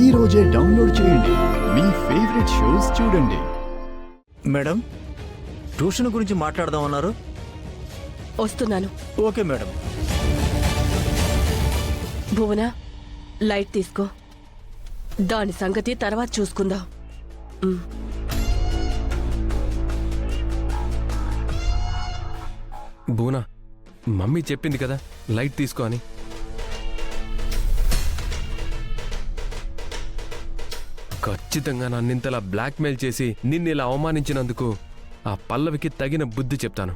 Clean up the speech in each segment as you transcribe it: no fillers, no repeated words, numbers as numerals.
ఈ రోజే డౌన్లోడ్ చేయండి. మీ ఫేవరెట్ షోస్ చూడండి. మేడం, ట్యూషన్ గురించి మాట్లాడదామన్నారు. వస్తున్నాను. Okay madam. భువన, లైట్ తీసుకో. దాని సంగతి తర్వాత చూసుకుందాం. భువన, మమ్మీ చెప్పింది కదా లైట్ తీసుకో అని. ఖచ్చితంగా నన్నింతలా బ్లాక్మెయిల్ చేసి నిన్నిలా అవమానించినందుకు ఆ పల్లవికి తగిన బుద్ధి చెప్తాను.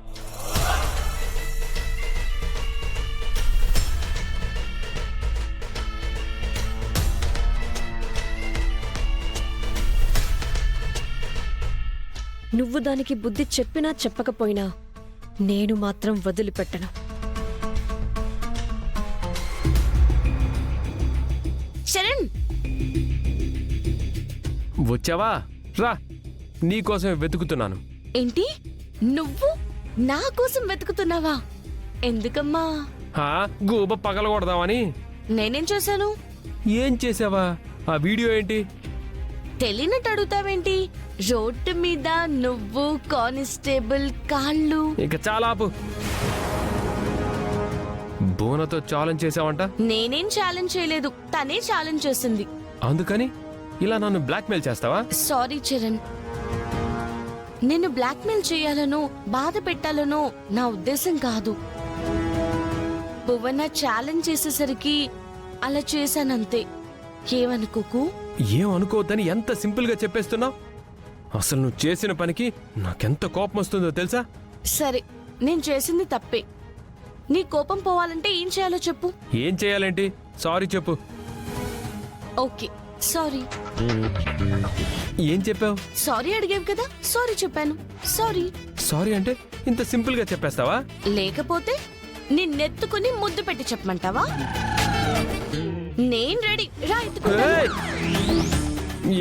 నువ్వు దానికి బుద్ధి చెప్పినా చెప్పకపోయినా నేను మాత్రం వదిలిపెట్టను. శరణ్, వచ్చావా? రా, నీకోసమే వెతుకుతున్నాను. ఏంటి నువ్వు నా కోసం వెతుకుతున్నావా? ఎందుకమ్మా? గూబ పగలగొడదామని. నేనేం చేశాను? ఏం చేసావా? ఆ వీడియో ఏంటి? తెలియనట్టు అడుగుతావేంటి? రోడ్డు మీద నువ్వు, కానిస్టేబుల్ కాళ్ళు. ఇక చాలా ఆపు. బోనతో ఛాలెంజ్ చేసావంట. నేనేం ఛాలెంజ్ చేయలేదు, తనే ఛాలెంజ్ చేసింది. అందుకని ఇలా నన్ను బ్లాక్మెయిల్ చేస్తావా? సారీ చరణ్, నిన్ను బ్లాక్మెయిల్ చేయాలనో బాధ పెట్టాలనో నా ఉద్దేశం కాదు. భువన ఛాలెంజ్ చేసేసరికి అలా చేశానంతే. ఏమనుకోకు. ఏం అనుకోవద్దని ఎంత సింపుల్ గా చెప్పేస్తున్నావు. అసలు నువ్వు చేసిన పనికి నాకెంత కోపం వస్తుందో తెలుసా? సరే, నేను చేసింది తప్పే. నీ కోపం పోవాలంటే ఏం చేయాలో చెప్పు. ఏం చేయాలేంటి? సారీ చెప్పు. Okay, sorry. ఏం చెప్పావు? సారీ అడిగావు కదా, సారీ చెప్పాను. సారీ. సారీ అంటే ఇంత సింపుల్ గా చెప్పేస్తావా? లేకపోతే నిన్నెత్తుకుని ముద్దు పెట్టి చెప్పమంటావా? నేను రెడీ, రా ఎత్తుకుంటా. ఏయ్!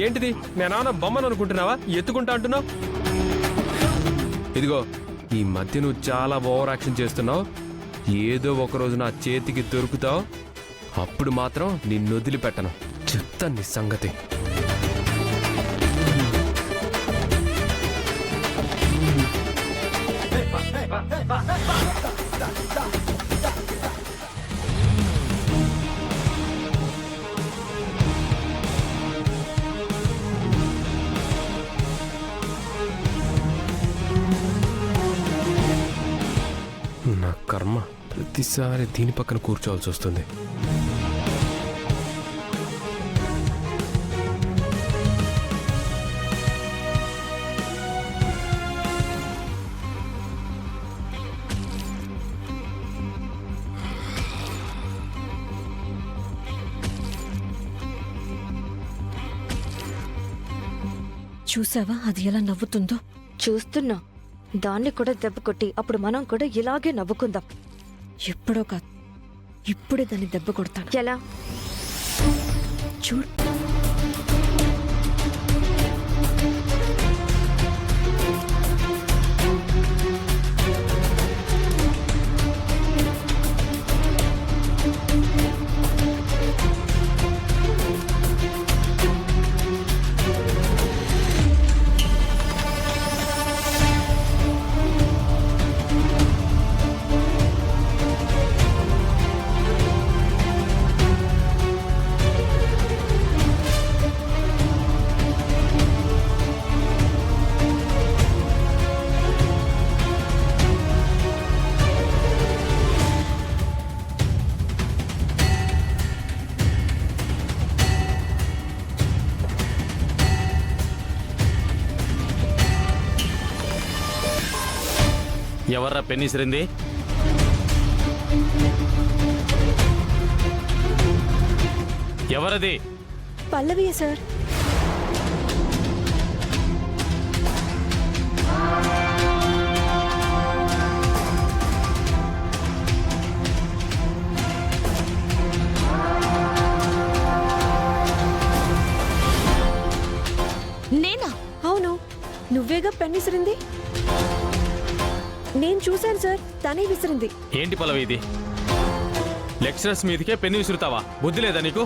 ఏంటిది? నేనా బొమ్మను అనుకుంటున్నావా? ఎత్తుకుంటా అంటున్నావు. ఇదిగో, ఈ మధ్య నువ్వు చాలా ఓవర్ యాక్షన్ చేస్తున్నావు. ఏదో ఒకరోజు నా చేతికి దొరుకుతావు. అప్పుడు మాత్రం నిన్ను వదిలిపెట్టను. చెప్తాను నీ సంగతి. నా కర్మ, ప్రతిసారి దీని పక్కన కూర్చోవాల్సి వస్తుంది. చూసావా అది ఎలా నవ్వుతుందో? చూస్తున్నా. దాన్ని కూడా దెబ్బ కొట్టి అప్పుడు మనం కూడా ఇలాగే నవ్వుకుందాం. ఎప్పుడో కాదు, ఇప్పుడే దాన్ని దెబ్బ కొడతాను. ఎలా? చూడు. ఎవర్రా పెన్నిసిరింది? ఎవరది? పల్లవియే సార్. నేనా? అవును, నువ్వేగా పెన్ విసిరింది. నేను చూశాను సార్, తనే విసిరింది. ఏంటి పల్లవి ఇది? లెక్చరర్స్ మీదకే పెన్ను విసురుతావా? బుద్ధి లేదా నీకు?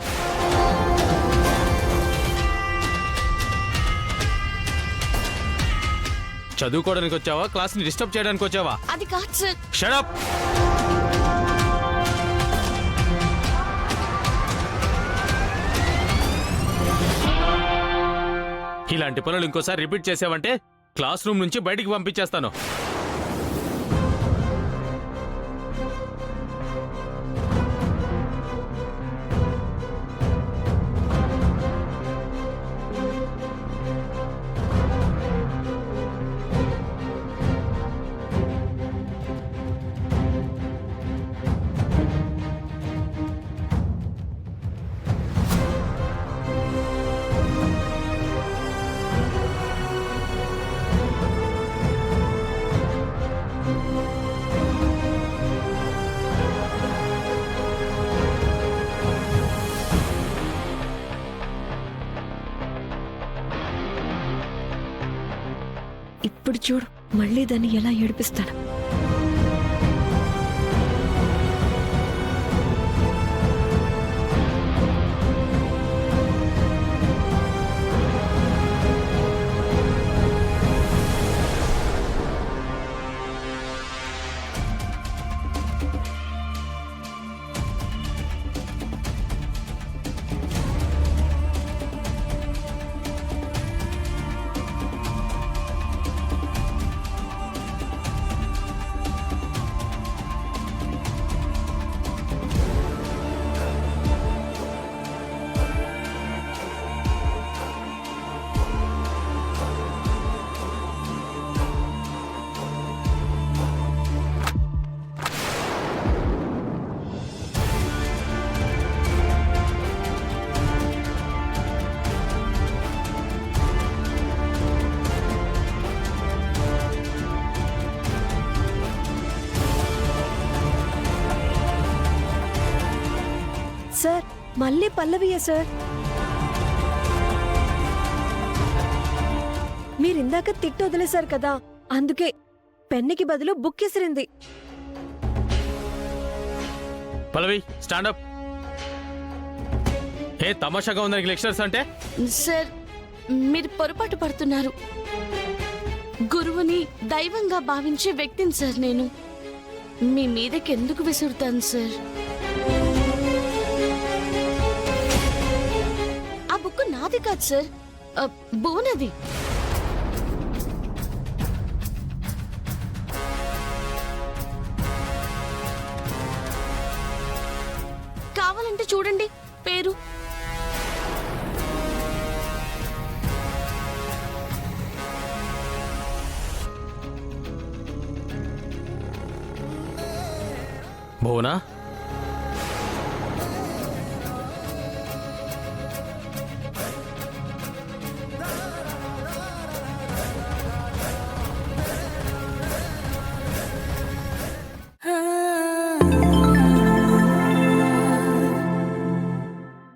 చదువుకోవడానికి వచ్చావా క్లాస్ని డిస్టర్బ్ చేయడానికి వచ్చావా? అది కాదు సార్. Shut up. ఇలాంటి పనులు ఇంకోసారి రిపీట్ చేసావంటే క్లాస్ రూమ్ నుంచి బయటికి పంపించేస్తాను. ఇప్పుడు చూడు మళ్ళీ దాన్ని ఎలా ఏడిపిస్తాను. సార్ మళ్ళీ పల్లవియే సార్. మీరిందాక తిట్టు వదిలేశారు కదా, అందుకే పెన్నుకి బదులు బుక్ ఎసిరింది. పల్లవి స్టాండప్. ఏ తమాషాగా ఉందని లెక్చరర్స్ అంటే? సార్ మీరు పొరపాటు పడుతున్నారు. గురువుని దైవంగా భావించే వ్యక్తిని సార్ నేను. మీ మీదకి ఎందుకు విసురుతాను సార్? ఆ బుక్ నాది కాదు సార్, భువనది. కావాలంటే చూడండి పేరు. భువనా